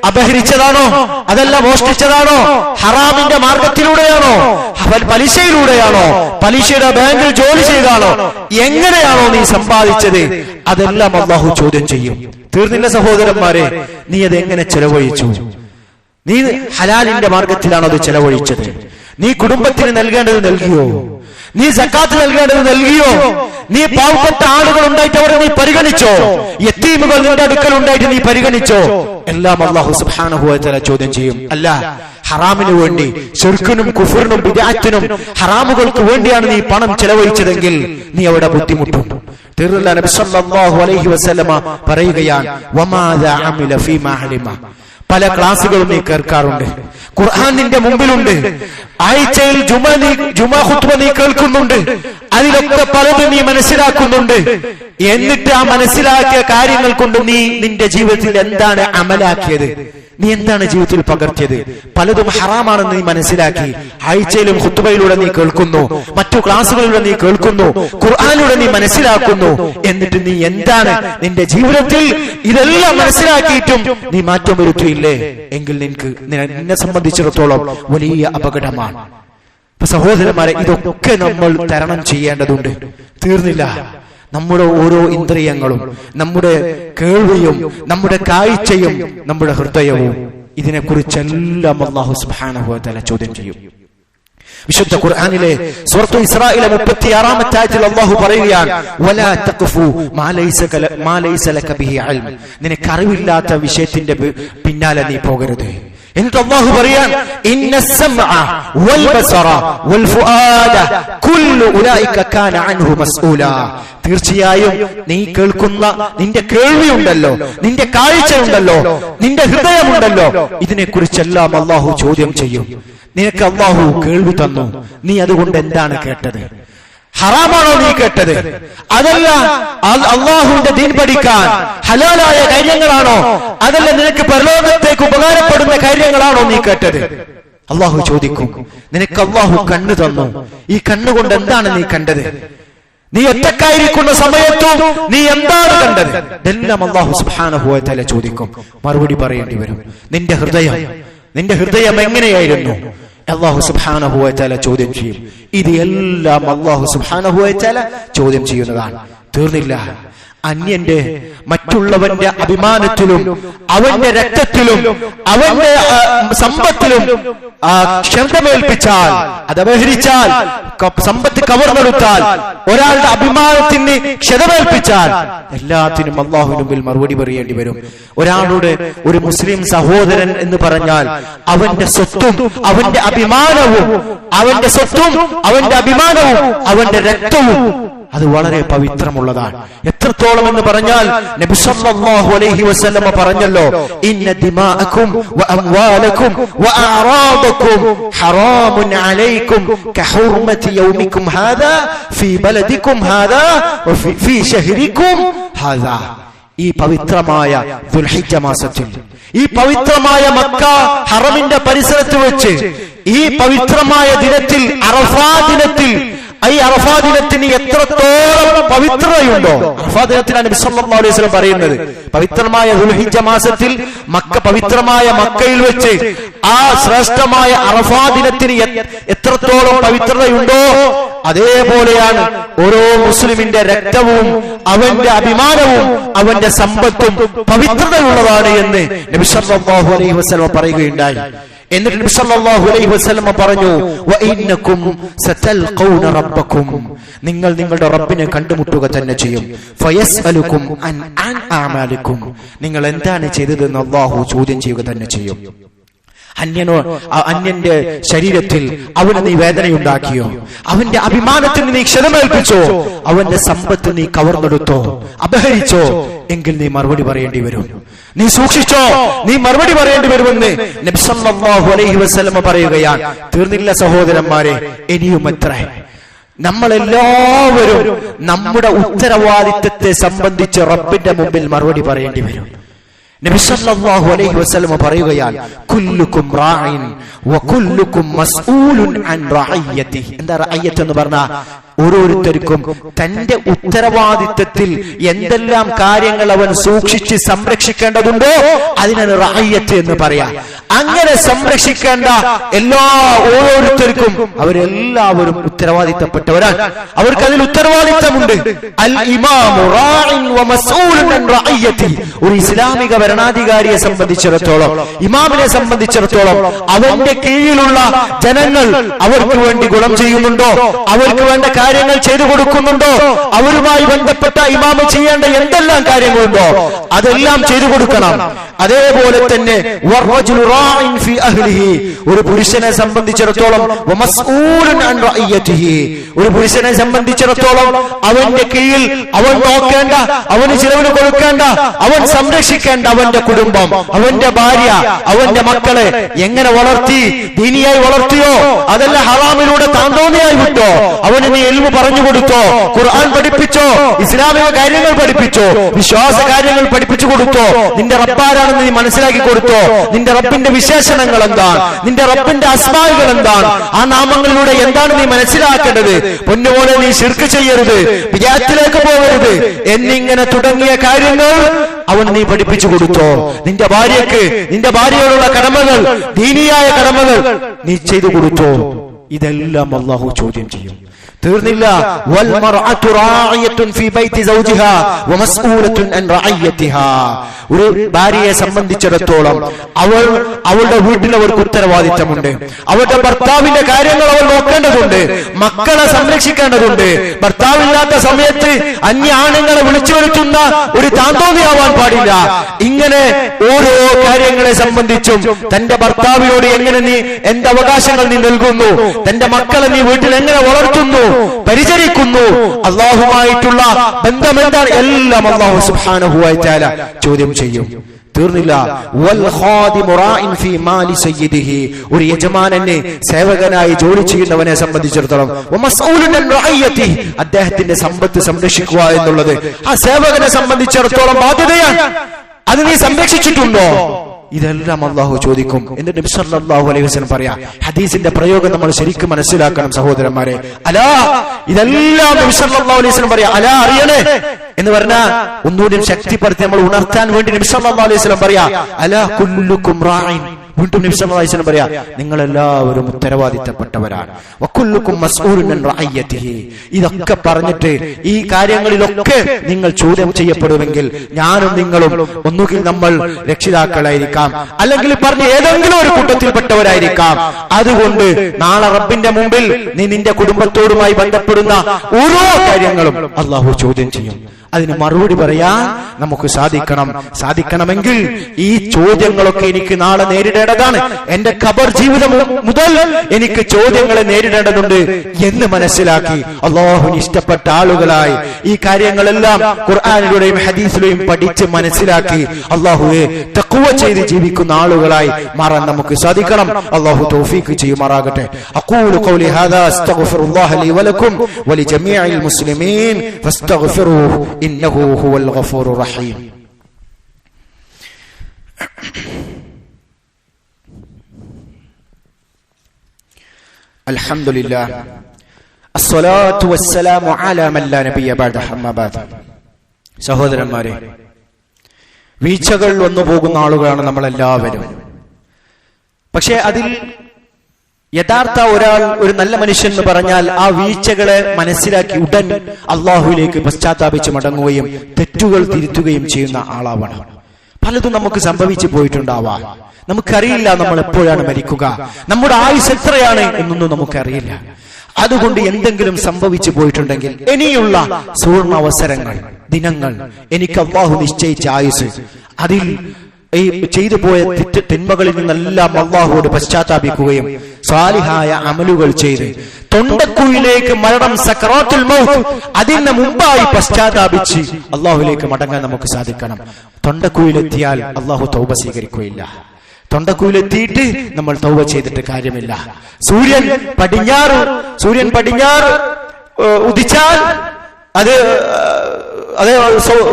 അപഹരിച്ചതാണോ? അതല്ല മോഷ്ടിച്ചതാണോ? ഹറാമിന്റെ മാർഗത്തിലൂടെയാണോ? പലിശയിലൂടെയാണോ? പലിശയുടെ ബാങ്കിൽ ജോലി ചെയ്താണോ? എങ്ങനെയാണോ നീ സമ്പാദിച്ചത്? അതെല്ലാം അല്ലാഹു ചോദ്യം ചെയ്യും. തീർന്നില്ല സഹോദരന്മാരെ, നീ അത് എങ്ങനെ ചെലവഴിച്ചു? നീ ഹലാലിന്റെ മാർഗത്തിലാണോ അത് ചെലവഴിച്ചത്? നീ കുടുംബത്തിന് നൽകേണ്ടത് നൽകിയോ? നീ സക്കാത്ത് നൽകേണ്ടത് നൽകിയോ? നീ പാവപ്പെട്ട ആളുകൾ ഉണ്ടായിട്ട് അവരെ നീ പരിഗണിച്ചോ? യതീമുകൾ നിന്റെ അടുക്കൽ ഉണ്ടായിട്ട് നീ പരിഗണിച്ചോ? എല്ലാം അല്ലാഹു സുബ്ഹാനഹു വ തആല ചോദ്യം ചെയ്യും. അല്ല, ഹറാമിന് വേണ്ടി, ശിർക്കിനും കുഫറിനും ബിദ്അത്തിനും ഹറാമുകൾക്ക് വേണ്ടിയാണ് നീ പണം ചെലവഴിച്ചതെങ്കിൽ നീ അവിടെ ബുദ്ധിമുട്ടും. തീർന്നില്ല, നബി സല്ലല്ലാഹു അലൈഹി വസല്ലമ പറയുകയാണ്, വമാദാ അമില ഫീമാ അലിമ. പല ക്ലാസുകളും നീ കേൾക്കാറുണ്ട്, ഖുർആൻ നിന്റെ മുമ്പിലുണ്ട്, ആഴ്ചയിൽ ജുമാ ഖുത്ബ നീ കേൾക്കുന്നുണ്ട്, അതിലൊക്കെ പലതും നീ മനസ്സിലാക്കുന്നുണ്ട്. എന്നിട്ട് ആ മനസ്സിലാക്കിയ കാര്യങ്ങൾ കൊണ്ട് നീ നിന്റെ ജീവിതത്തിൽ എന്താണ് അമലാക്കിയത്? നീ എന്താണ് ജീവിതത്തിൽ പകർത്തിയത്? പലതും ഹറാമാണെന്ന് നീ മനസ്സിലാക്കി. ആഴ്ചയിലും ഖുത്ബയിലൂടെ നീ കേൾക്കുന്നു, മറ്റു ക്ലാസുകളിലൂടെ നീ കേൾക്കുന്നു, ഖുർആനിലൂടെ നീ മനസ്സിലാക്കുന്നു. എന്നിട്ട് നീ എന്താണ് നിന്റെ ജീവിതത്തിൽ ഇതെല്ലാം മനസ്സിലാക്കിയിട്ടും നീ മാറ്റം വരുത്തിയില്ലേ എങ്കിൽ നിന്നെ സംബന്ധിച്ചിടത്തോളം വലിയ അപകടമാണ്. അപ്പൊ സഹോദരന്മാരെ, ഇതൊക്കെ നമ്മൾ തരണം ചെയ്യേണ്ടതുണ്ട്. തീർന്നില്ല, നമ്മുടെ ഓരോ ഇന്ദ്രിയങ്ങളും, നമ്മുടെ കേൾവിയും, നമ്മുടെ കാഴ്ചയും, നമ്മുടെ ഹൃദയവും, ഇതിനെക്കുറിച്ചെല്ലാം അല്ലാഹു സുബ്ഹാനഹു വ തആല ചോദ്യം ചെയ്യും. വിശുദ്ധ ഖുർആനിലെ സൂറത്തുൽ ഇസ്രായിലെ 36-ാമത്തെ ആയത്തിൽ അല്ലാഹു പറയുകയാണ്, വലാ തഖഫു മാ ലൈസ ലക ബിഹി ഇൽം. നിനക്ക് അറിവില്ലാത്ത വിഷയത്തിന്റെ പിന്നാലെ നീ പോകരുത്. എന്നിട്ട് അല്ലാഹു പറയാൻ, ഇന്നസ് സമഅ വൽ ബസറ വൽ ഫുആദ കുല്ലു ഉലൈക കാന അൻഹു മസ്ഊല. തീർച്ചയായും നീ കേൾക്കുന്ന നിന്റെ കേൾവിയുണ്ടല്ലോ, നിന്റെ കാഴ്ചയുണ്ടല്ലോ, നിന്റെ ഹൃദയമുണ്ടല്ലോ, ഇതിനെക്കുറിച്ചെല്ലാം അല്ലാഹു ചോദ്യം ചെയ്യും. നിനക്ക് അല്ലാഹു കേൾവി തന്നു, നീ അതുകൊണ്ട് എന്താണ് കേട്ടത്? ഹറാമാണോ നീ കേട്ടത്? അതല്ല അല്ലാഹുവിന്റെ ദീൻ പഠിക്കാൻ ഹലാലായ കാര്യങ്ങളാണോ? അതല്ല നിനക്ക് പരലോകത്തേക്ക് ഉപകാരപ്പെടുന്ന കാര്യങ്ങളാണോ നീ കേട്ടത്? അല്ലാഹു ചോദിക്കും. നിനക്ക് അല്ലാഹു കണ്ണ് തന്നു, ഈ കണ്ണുകൊണ്ട് എന്താണ് നീ കണ്ടത്? നീ ഒറ്റക്കായിരിക്കുന്ന സമയത്തും നീ എന്താണ് കണ്ടത്? ഇതെല്ലാം അല്ലാഹു സുബ്ഹാനഹു വ തആല ചോദിക്കും. മറുപടി പറയേണ്ടി വരും. നിന്റെ ഹൃദയം എങ്ങനെയായിരുന്നു? അല്ലാഹു സുബ്ഹാനഹു വ തആല ചോദ്യം ചെയ്യും. ഇത് എല്ലാം അല്ലാഹു സുബ്ഹാനഹു വ തആല ചോദ്യം ചെയ്യുന്നതാണ്. തീർന്നില്ല, അന്യന്റെ, മറ്റുള്ളവന്റെ അഭിമാനത്തിലും അവന്റെ രക്തത്തിലും അവന്റെ സമ്പത്തിലും ക്ഷതമേൽപ്പിച്ചാൽ, അത് അപഹരിച്ചാൽ, സമ്പത്ത് കവർന്നെടുത്താൽ, ഒരാളുടെ അഭിമാനത്തിന് ക്ഷതമേൽപ്പിച്ചാൽ എല്ലാത്തിനും അല്ലാഹുവിന് മുമ്പിൽ മറുപടി പറയേണ്ടി വരും. ഒരാളുടെ ഒരു മുസ്ലിം സഹോദരൻ എന്ന് പറഞ്ഞാൽ അവന്റെ സ്വത്തും അവന്റെ അഭിമാനവും, അവന്റെ സ്വത്തും അവന്റെ അഭിമാനവും അവന്റെ രക്തവും അത് വളരെ പവിത്രമുള്ളതാണ്. എത്രത്തോളം എന്ന് പറഞ്ഞാൽ നബി സല്ലല്ലാഹു അലൈഹി വസല്ലം പറഞ്ഞല്ലോ, ഇന്ന ദിമാഅക്കും വ അംവാലക്കും വ അഅറാദക്കും ഹറാമുൻ അലൈക്കും കഹുർമതി യൗമിക്കും ഹാദാ ഫീ ബലദിക്കും ഹാദാ വ ഫീ ശഹരിക്കും ഹാദാ. ഈ പവിത്രമായ ദുൽഹിജ്ജ മാസത്തിൽ, ഈ പവിത്രമായ മക്ക ഹറമിന്റെ പരിസരത്ത് വെച്ച്, ഈ പവിത്രമായ ദിനത്തിൽ, അറഫാ ദിനത്തിൽ, ഈ അറഫാ ദിനത്തിന് എത്രത്തോളം പവിത്രതയുണ്ടോ? അറഫാ ദിനത്തിലാണ് നബി സല്ലല്ലാഹു അലൈഹി വസല്ലം പറയുന്നത്, പവിത്രമായ ദുൽഹിജ്ജ മാസത്തിൽ പവിത്രമായ മക്കയിൽ വെച്ച് ആ ശ്രേഷ്ഠമായ അറഫാ ദിനത്തിന് എത്രത്തോളം പവിത്രതയുണ്ടോ അതേപോലെയാണ് ഓരോ മുസ്ലിമിന്റെ രക്തവും അവന്റെ അഭിമാനവും അവന്റെ സമ്പത്തും പവിത്രതയുള്ളതാണ് എന്ന് നബി സല്ലല്ലാഹു അലൈഹി വസല്ലം പറയുകയുണ്ടായി. എന്നിട്ട് നബി സല്ലല്ലാഹു അലൈഹി വസല്ലം പറഞ്ഞു, വഇന്നകും സതൽഖൗന റബ്ബകും, നിങ്ങൾ നിങ്ങളുടെ റബ്ബിനെ കണ്ടുമുട്ടുക തന്നെ ചെയ്യും. ഫയസ്അലുകും അൻ അഅമാലികും, നിങ്ങൾ എന്താണ് ചെയ്തതെന്ന് അല്ലാഹു ചോദ്യം ചെയ്യുക തന്നെ ചെയ്യും. അന്യന്റെ ശരീരത്തിൽ അവന് നീ വേദനയുണ്ടാക്കിയോ? അവന്റെ അഭിമാനത്തിന് നീ ക്ഷതമേൽപ്പിച്ചോ? അവന്റെ സമ്പത്ത് നീ കവർന്നെടുത്തോ, അപഹരിച്ചോ? എങ്കിൽ നീ മറുപടി പറയേണ്ടി വരും. നീ സൂക്ഷിച്ചോ, നീ മറുപടി പറയേണ്ടി വരുമെന്ന് നബി സല്ലല്ലാഹു അലൈഹി വസല്ലം പറയുകയാണ്. തീർന്നില്ല സഹോദരന്മാരെ, ഇനിയും എത്ര നമ്മളെല്ലാവരും നമ്മുടെ ഉത്തരവാദിത്തത്തെ സംബന്ധിച്ച് റബ്ബിന്റെ മുമ്പിൽ മറുപടി പറയേണ്ടി വരും. നബി സല്ലല്ലാഹു അലൈഹി വസല്ലം പറയുകയാണ്, കുല്ലുക്കും റാഇൻ വകുല്ലുക്കും മസ്ഊലുൻ അൻ റഅയ്യതിഹി. എന്താ റഅയ്യത്ത് എന്ന് പറഞ്ഞാൽ ഓരോരുത്തർക്കും തന്റെ ഉത്തരവാദിത്തത്തിൽ എന്തെല്ലാം കാര്യങ്ങൾ അവൻ സൂക്ഷിച്ച് സംരക്ഷിക്കേണ്ടതുണ്ടോ അതിനാണ് റഅയ്യത്ത് എന്ന് പറയാം. അങ്ങനെ സംരക്ഷിക്കേണ്ട ഓരോരുത്തർക്കും അവരെല്ലാവരും ഉത്തരവാദിത്തപ്പെട്ടവരാണ്. അവർക്ക് അതിൽ ഉത്തരവാദിത്തമുണ്ട്. അൽ ഇമാമു റാഇൻ വമസ്ഊലുൻ അൻ റഅയ്യതിഹി. ഒരു ഇസ്ലാമിക ഭരണാധികാരിയെ സംബന്ധിച്ചിടത്തോളം, ഇമാമിനെ സംബന്ധിച്ചിടത്തോളം അവന്റെ കീഴിലുള്ള ജനങ്ങൾ അവർക്ക് വേണ്ടി ഗുണം ചെയ്യുന്നുണ്ടോ, അവർക്ക് വേണ്ട കാര്യങ്ങൾ ചെയ്തു കൊടുക്കുന്നുണ്ടോ, അവരുമായി ബന്ധപ്പെട്ട ഇമാമ് ചെയ്യേണ്ട എന്തെല്ലാം കാര്യങ്ങളുണ്ടോ അതെല്ലാം ചെയ്തു കൊടുക്കണം. അതേപോലെ തന്നെ ഒരു പുരുഷനെ സംബന്ധിച്ചിടത്തോളം ഒരു പുരുഷനെ സംബന്ധിച്ചിടത്തോളം അവന്റെ കീഴിൽ അവൻ നോക്കേണ്ട, അവന് ചിലവിന് കൊടുക്കേണ്ട, അവൻ സംരക്ഷിക്കേണ്ട അവന്റെ കുടുംബം, അവന്റെ ഭാര്യ, അവന്റെ മക്കളെ എങ്ങനെ വളർത്തി, ദീനിയായി വളർത്തിയോ അതല്ല ഹറാമിലൂടെ താന്തോന്നിയായി വിട്ടോ, അവന് നീ ഇൽമു പറഞ്ഞു കൊടുത്തോ, ഖുർആൻ പഠിപ്പിച്ചോ, ഇസ്ലാമിക കാര്യങ്ങൾ പഠിപ്പിച്ചോ, വിശ്വാസ കാര്യങ്ങൾ പഠിപ്പിച്ചു കൊടുത്തോ, നിന്റെ റബ്ബാരാണെന്ന് നീ മനസ്സിലാക്കി കൊടുത്തോ, നിന്റെ റബ്ബിന്റെ വിശേഷണങ്ങൾ എന്താണ്, നിന്റെ റബ്ബിന്റെ അസ്മാകൾ എന്താണ്, ആ നാമങ്ങളിലൂടെ എന്താണ് നീ മനസ്സിലാക്കേണ്ടത്, പൊന്നുപോലെ നീ ശിർക്ക് ചെയ്യരുത്, വിജയത്തിലേക്ക് പോകരുത് എന്നിങ്ങനെ തുടങ്ങിയ കാര്യങ്ങൾ അവൻ നീ പഠിപ്പിച്ചു കൊടുത്തോ. നിന്റെ ഭാര്യക്ക് നിന്റെ ഭാര്യയോടുള്ള കടമകൾ, ദീനിയായ കടമകൾ നീ ചെയ്തു കൊടുത്തോ. ഇതെല്ലാം അല്ലാഹു ചോദ്യം ചെയ്യും. തീർന്നില്ല. വൽ മർഅതു റാഇയത്തുൻ ഫീ ബൈതി സൗജിഹാ വമസ്ഊലത്തുൻ അൻ റഅയ്യതിഹാ. ഒരു ഭാര്യയെ സംബന്ധിച്ചിടത്തോളം അവളുടെ വീട്ടിൽ അവർക്ക് ഉത്തരവാദിത്തമുണ്ട്. അവരുടെ ഭർത്താവിന്റെ കാര്യങ്ങൾ അവൾ നോക്കേണ്ടതുണ്ട്, മക്കളെ സംരക്ഷിക്കേണ്ടതുണ്ട്. ഭർത്താവില്ലാത്ത സമയത്ത് അന്യ ആണുങ്ങളെ വിളിച്ചു വരുത്തുന്ന ഒരു താന്തോന്നിയാവാൻ പാടില്ല. ഇങ്ങനെ ഓരോ കാര്യങ്ങളെ സംബന്ധിച്ചും തന്റെ ഭർത്താവിനോട് എങ്ങനെ നീ എന്ത് അവകാശങ്ങൾ നീ നൽകുന്നു, തന്റെ മക്കളെ നീ വീട്ടിൽ എങ്ങനെ വളർത്തുന്നു, പരിചരിക്കുന്നു, അല്ലാഹുമായിട്ടുള്ള ബന്ധം എന്താണ്, എല്ലാം അല്ലാഹു സുബ്ഹാനഹു വ തആല ചോദ്യം ചെയ്യും. തീർന്നില്ല. വൽ ഖാദിമു റാഇൻ ഫീ മാലി സയ്യിദിഹി. ഒരു യജമാനനെ സേവകനായി ജോലി ചെയ്യുന്നവനെ സംബന്ധിച്ചിടത്തോളം വമസ്ഊലുൻ അൻ റഅയ്യതിഹി, അദ്ദേഹത്തിന്റെ സമ്പത്ത് സംരക്ഷിക്കുക എന്നുള്ളത് ആ സേവകനെ സംബന്ധിച്ചിടത്തോളം ബാധ്യതയാണ്. അത് നീ സംരക്ഷിച്ചിട്ടുണ്ടോ? ഇതെല്ലാം അല്ലാഹു ചോദിക്കും. എന്നിട്ട് നബി സല്ലല്ലാഹു അലൈഹി വസല്ലം പറയാ, ഹദീസിന്റെ പ്രയോഗം നമ്മൾ ശരിക്കും മനസ്സിലാക്കണം സഹോദരന്മാരെ. അലാ, ഇതെല്ലാം നബി സല്ലല്ലാഹു അലൈഹി വസല്ലം പറയാ, അലാ അറിയണേ എന്ന് പറഞ്ഞാൽ ഒന്നുകൂടി ശക്തിപ്പെടുത്തി നമ്മൾ ഉണർത്താൻ വേണ്ടി നബി സല്ലല്ലാഹു അലൈഹി വസല്ലം പറയാ, അലാ കുല്ലുക്കും റാഇൻ. വീണ്ടും നബി സല്ലല്ലാഹു അലൈഹി വസല്ലം പറയാ, നിങ്ങൾ എല്ലാവരും ഉത്തരവാദിത്തപ്പെട്ടവരാണ്. വകുല്ലുക്കും മസ്ഊലുൻ അൻ റഅയ്യതിഹി. ഇതൊക്കെ പറഞ്ഞിട്ട് ഈ കാര്യങ്ങളിലൊക്കെ നിങ്ങൾ ചോദ്യം ചെയ്യപ്പെടുമെങ്കിൽ ഞാനും നിങ്ങളും ഒന്നുകിൽ നമ്മൾ രക്ഷിതാക്കളായിരിക്കാം, അല്ലെങ്കിൽ പറഞ്ഞ ഏതെങ്കിലും ഒരു കൂട്ടത്തിൽപ്പെട്ടവരായിരിക്കാം. അതുകൊണ്ട് നാളെ റബ്ബിന്റെ മുമ്പിൽ നീ നിന്റെ കുടുംബത്തോടുമായി ബന്ധപ്പെടുന്ന ഓരോ കാര്യങ്ങളും അല്ലാഹു ചോദ്യം ചെയ്യും. അതിന് മറുപടി പറയാൻ നമുക്ക് സാധിക്കണമെങ്കിൽ ഈ ചോദ്യങ്ങളൊക്കെ എനിക്ക് നാളെ നേരിടേണ്ടതാണ്. എന്റെ ഖബർ ജീവിതം മുതൽ എനിക്ക് ചോദ്യങ്ങളെ നേരിടേണ്ടതുണ്ട് എന്ന് മനസ്സിലാക്കി അല്ലാഹുവിന് ഇഷ്ടപ്പെട്ട ആളുകളായി ഈ കാര്യങ്ങളെല്ലാം ഖുർആനിലൂടെയും ഹദീസിലൂടെയും പഠിച്ച് മനസ്സിലാക്കി അല്ലാഹുവെ തഖ്വ ചെയ്ത് ജീവിക്കുന്ന ആളുകളായി മാറാൻ നമുക്ക് സാധിക്കണം. അല്ലാഹു തൗഫീഖ് ചെയ്യുമാറാകട്ടെ. അഖൂലു ഖൗലി ഹാദാ അസ്തഗ്ഫിറുല്ലാഹ ലി വലക്കും വലിജമീഇൽ മുസ്ലിമീൻ ഫസ്തഗ്ഫിറൂഹു ഇന്നഹു ഹുവൽ ഗഫൂറുർ റഹീം. അൽഹംദുലില്ലാഹ് അസ്സലാത്തു വസ്സലാമു അലാ മൻ ലാ നബിയ ബഅദ. അമ്മാ ബഅദ്. സഹോദരന്മാരെ, വീഴ്ചകൾ വന്നു പോകുന്ന ആളുകളാണ് നമ്മളെല്ലാവരും. പക്ഷെ അതിൽ യഥാർത്ഥ ഒരാൾ, ഒരു നല്ല മനുഷ്യൻ എന്ന് പറഞ്ഞാൽ ആ വീഴ്ചകളെ മനസ്സിലാക്കി ഉടൻ അള്ളാഹുവിലേക്ക് പശ്ചാത്താപിച്ച് മടങ്ങുകയും തെറ്റുകൾ തിരുത്തുകയും ചെയ്യുന്ന ആളാവണം. പലതും നമുക്ക് സംഭവിച്ചു പോയിട്ടുണ്ടാവാം. നമുക്കറിയില്ല നമ്മൾ എപ്പോഴാണ് മരിക്കുക, നമ്മുടെ ആയുസ് എത്രയാണ് എന്നൊന്നും നമുക്കറിയില്ല. അതുകൊണ്ട് എന്തെങ്കിലും സംഭവിച്ചു പോയിട്ടുണ്ടെങ്കിൽ ഇനിയുള്ള സുവർണ്ണ അവസരങ്ങൾ, ദിനങ്ങൾ, എനിക്ക് അല്ലാഹു നിശ്ചയിച്ച ആയുസ്, അതിൽ ഈ ചെയ്തു പോയ തിന്മകളിൽ നിന്നെല്ലാം അല്ലാഹുവോട് പശ്ചാത്താപിക്കുകയും സാലിഹായ അമലുകൾ ചെയ്ത് തൊണ്ടക്കുഴിയിലേക്ക് മരണം, സക്രാത്തുൽ മൗത്ത്, അതിന് മുമ്പായി പശ്ചാത്താപിച്ച് അല്ലാഹുവിലേക്ക് മടങ്ങാൻ നമുക്ക് സാധിക്കണം. തൊണ്ടക്കുഴിയിലെത്തിയാൽ അല്ലാഹു തൗബ സ്വീകരിക്കുകയില്ല. തൊണ്ടക്കുഴിയിലെത്തിയിട്ട് നമ്മൾ തൗബ ചെയ്തിട്ട് കാര്യമില്ല. സൂര്യൻ പടിഞ്ഞാറ് ഉദിച്ചാൽ അതേ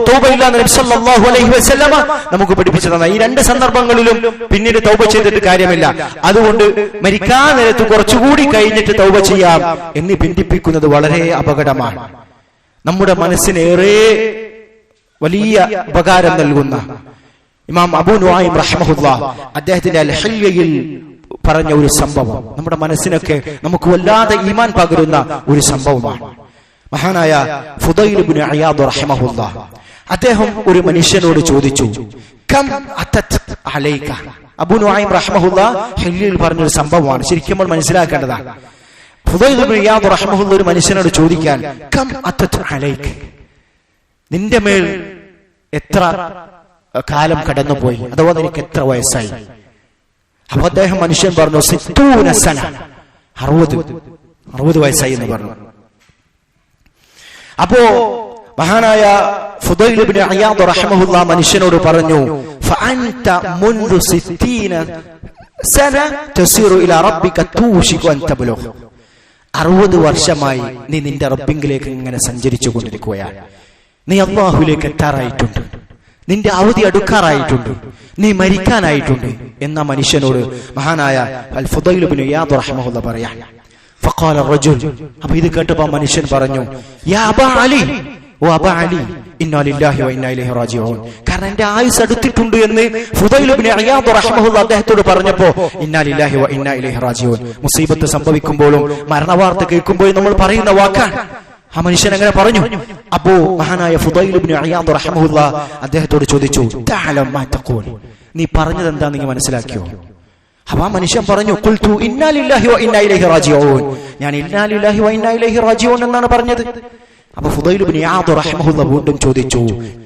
തൗബയില്ലാന്ന് നബി സല്ലല്ലാഹു അലൈഹി വസല്ലമ നമുക്ക് പഠിപ്പിച്ചു തന്ന ഈ രണ്ട് സന്ദർഭങ്ങളിലും പിന്നീട് തൗബ ചെയ്തിട്ട് കാര്യമില്ല. അതുകൊണ്ട് മരിക്കാൻ നേരത്ത് കുറച്ചുകൂടി കഴിഞ്ഞിട്ട് തൗബ ചെയ്യാം എന്ന് ബന്ധിപ്പിക്കുന്നത് വളരെ അപകടമാണ്. നമ്മുടെ മനസ്സിനേറെ വലിയ ഉപകാരം നൽകുന്ന ഇമാം അബൂ നുഐം റഹിമഹുല്ലാഹ് അദ്ദേഹത്തിന്റെ അൽ ഹില്യയിൽ പറഞ്ഞ ഒരു സംഭവം നമ്മുടെ മനസ്സിനൊക്കെ നമുക്ക് വല്ലാതെ ഈമാൻ പകരുന്ന ഒരു സംഭവമാണ്. മഹാനായ ഫുദൈൽ ഇബ്നു അയാദ് റഹിമഹുല്ലാഹ് അദ്ദേഹം ഒരു മനുഷ്യനോട് ചോദിച്ചു, കം അതത് അലൈക. അബൂ നുഐം റഹിമഹുല്ലാഹ് ഹില്യയിൽ പറഞ്ഞൊരു സംഭവമാണ്, ശരിക്കും നമ്മൾ മനസ്സിലാക്കേണ്ടതാണ്. ഫുദൈൽ ഇബ്നു അയാദ് റഹിമഹുല്ലാഹ് ഒരു മനുഷ്യനോട് ചോദിക്കാൻ, കം അതത് അലൈക, നിന്റെ മേൽ എത്ര കാലം കടന്നുപോയി, അഥവാ നിനക്ക് എത്ര വയസ്സായി? അപ്പൊ അദ്ദേഹം മനുഷ്യൻ പറഞ്ഞു, 60 സന, 60 വയസ്സായി എന്ന് പറഞ്ഞു. അപ്പോ മഹാനായ ഫുദൈൽ ഇബ്നു അയാദ് റഹിമഹുല്ലാഹ് മനുഷ്യനോട് പറഞ്ഞു, ഫഅൻത മുൻദു 60 സന തസിറു ഇലാ റബ്ബിക തൂഷികു അൻ തബ്ലുഗ്. 60 വർഷമായി നീ നിന്റെ റബ്ബിങ്കിലേക്ക് ഇങ്ങനെ സഞ്ചരിച്ചു കൊണ്ടിരിക്കുകയാണ്. നീ അല്ലാഹുവിലേക്ക് എത്താറായിട്ടുണ്ട്, നിന്റെ അവധി അടുക്കാറായിട്ടുണ്ട്, നീ മരിക്കാനായിട്ടുണ്ട് എന്ന മനുഷ്യനോട് മഹാനായ അൽ ഫുദൈൽ ഇബ്നു അയാദ് റഹിമഹുല്ലാഹ് പറയാ. ഫഖാല റജുൽ, അപ്പൊ ഇത് കേട്ടപ്പോൾ മനുഷ്യൻ പറഞ്ഞു, യാ അബാ അലി, ഓ അബാ അലി, ഇന്നാ ലില്ലാഹി വ ഇന്നാ ഇലൈഹി റാജിഊൻ. കാരണം എന്റെ ആയുസ് അടുത്തിട്ടുണ്ട് എന്ന് ഫുദൈൽ ഇബ്നു അയാദ് റഹിമഹുല്ലാഹ് അദ്ദേഹത്തോട് പറഞ്ഞപ്പോ ഇന്നാ ലില്ലാഹി വ ഇന്നാ ഇലൈഹി റാജിഊൻ, മുസീബത്ത് സംഭവിക്കുമ്പോഴും മരണവാർത്ത കേൾക്കുമ്പോഴും നമ്മൾ പറയുന്ന വാക്കാണ്. ആ മനുഷ്യൻ അങ്ങനെ പറഞ്ഞു. അപ്പോ മഹാനായ ഫുദൈൽ ഇബ്നു അയാദ് റഹിമഹുല്ലാഹ് അദ്ദേഹത്തോട് ചോദിച്ചു, തഅലം മാ തഖൂൽ, നീ പറഞ്ഞത് എന്താണെന്ന് നീ മനസ്സിലാക്കിയോ? അപ്പൊ ആ മനുഷ്യൻ പറഞ്ഞു, ഖുൽതു ഇന്നാ ലില്ലാഹി വ ഇന്നാ ഇലൈഹി റാജിഊൻ, ഞാൻ ഇന്നാ ലില്ലാഹി വ ഇന്നാ ഇലൈഹി റാജിഊൻ എന്നാണ് പറഞ്ഞത്. അപ്പൊ ഫുദൈൽ ഇബ്നു അയാദ് റഹിമഹുല്ലാഹ് വീണ്ടും ചോദിച്ചു,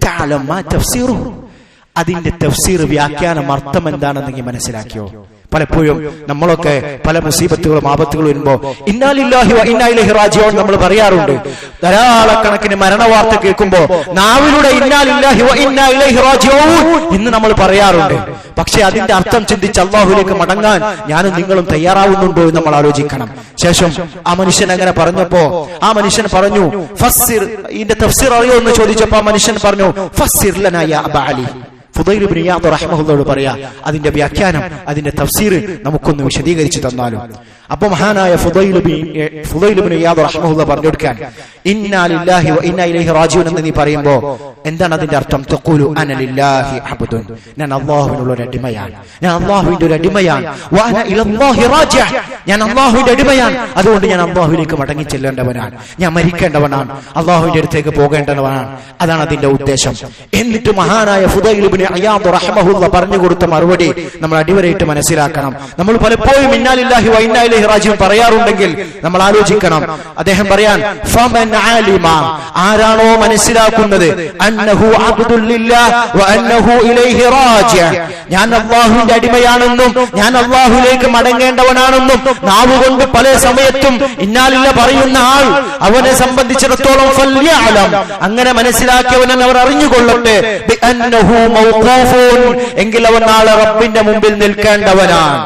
തഅലം മാ തഫ്സീറു, അതിന്റെ തഫ്സീർ, വ്യാഖ്യാനം, അർത്ഥം എന്താണെന്ന് നീ മനസ്സിലാക്കിയോ? പലപ്പോഴും നമ്മളൊക്കെ പല മുസീബത്തുകളും ആപത്തുകളും വരുമ്പോ ഇന്നാ ലില്ലാഹി വ ഇന്നാ ഇലൈഹി റാജിഊൻ നമ്മൾ പറയാറുണ്ട്. ധാരാളക്കണക്കിന് മരണവാർത്ത കേൾക്കുമ്പോ നാവിലൂടെ ഇന്നാ ലില്ലാഹി വ ഇന്നാ ഇലൈഹി റാജിഊൻ എന്ന് നമ്മൾ പറയാറുണ്ട്. പക്ഷെ അതിന്റെ അർത്ഥം ചിന്തിച്ച് അല്ലാഹുവിലേക്ക് മടങ്ങാൻ ഞാനും നിങ്ങളും തയ്യാറാവുന്നുണ്ടോ എന്ന് നമ്മൾ ആലോചിക്കണം. ശേഷം ആ മനുഷ്യൻ അങ്ങനെ പറഞ്ഞപ്പോ ആ മനുഷ്യൻ പറഞ്ഞു, ഫസ്സിർ, ഇതിന്റെ തഫ്സീർ അറിയോ എന്ന് ചോദിച്ചപ്പോ ആ മനുഷ്യൻ പറഞ്ഞു, ഫസ്സിർ ലനാ യാ അബാ അലി. ഫുദൈൽ ഇബ്നു അയാദ് റഹിമഹുല്ലാഹ് പറയാ, അതിന്റെ വ്യാഖ്യാനം, അതിന്റെ തഫ്സീർ നമുക്കൊന്ന് വിശദീകരിച്ചു തന്നാലും. അപ്പൊ മഹാനായ ഫുദൈൽ ഇബ്നു അയാദ് റഹിമഹുല്ലാഹ് പറഞ്ഞു കൊടുക്കാൻ, ഇന്നാ ലില്ലാഹി വ ഇന്നാ ഇലൈഹി റാജിഊൻ എന്ന് നീ പറയുമ്പോ എന്താണ് അതിന്റെ അർത്ഥം? തഖൂലു അന ലില്ലാഹി അബ്ദുൻ, ഞാൻ അല്ലാഹുവിനുള്ള ഒരു അടിമയാണ്, ഞാൻ അല്ലാഹുവിന്റെ ഒരു അടിമയാണ്. വ അന ഇലല്ലാഹി റാജിഅ, ഞാൻ അല്ലാഹുവിന്റെ അടിമയാണ്, അതുകൊണ്ട് ഞാൻ അല്ലാഹുവിലേക്ക് മടങ്ങി ചെല്ലേണ്ടവനാണ്, ഞാൻ മരിക്കേണ്ടവനാണ്, അല്ലാഹുവിന്റെ അടുത്തേക്ക് പോകേണ്ടവനാണ്. അതാണ് അതിന്റെ ഉദ്ദേശം. എന്നിട്ട് മഹാനായ ഫുദൈൽ ഇബ്നു അയാദ് റഹിമഹുല്ലാഹ് പറഞ്ഞു കൊടുത്ത മറുപടി നമ്മൾ അടിവരയിട്ട് മനസ്സിലാക്കണം. നമ്മൾ പലപ്പോഴും ഇന്നാ ലില്ലാഹി വ ഇന്നാ ഇലൈഹി റാജിഊൻ പറയാറുണ്ടെങ്കിൽ നമ്മൾ ആലോചിക്കണം. അദ്ദേഹം പറയാൻ, ഫമൻ ആലിമ, ആരാണോ മനസ്സിലാക്കുന്നത്, അന്നഹു അബ്ദുൽ ലില്ലാഹ് വ അന്നഹു ഇലൈഹി റാജിഅ, ഞാൻ അല്ലാഹുവിന്റെ അടിമയാണെന്നും ഞാൻ അല്ലാഹുവിലേക്ക് മടങ്ങേണ്ടവനാണെന്നും നാവുകൊണ്ട് പല സമയത്തും ഇന്നാ ലില്ലാഹി പറയുന്ന ആൾ, അവനെ സംബന്ധിച്ചിടത്തോളം ഫല്യഅലം, അങ്ങനെ മനസ്സിലാക്കിയവൻ അവർ അറിഞ്ഞുകൊള്ളട്ടെ, ബി അന്നഹു മൗഖൂഫുൻ, എങ്കിൽ അവൻ നാളെ റബ്ബിന്റെ മുമ്പിൽ നിൽക്കേണ്ടവനാണ്.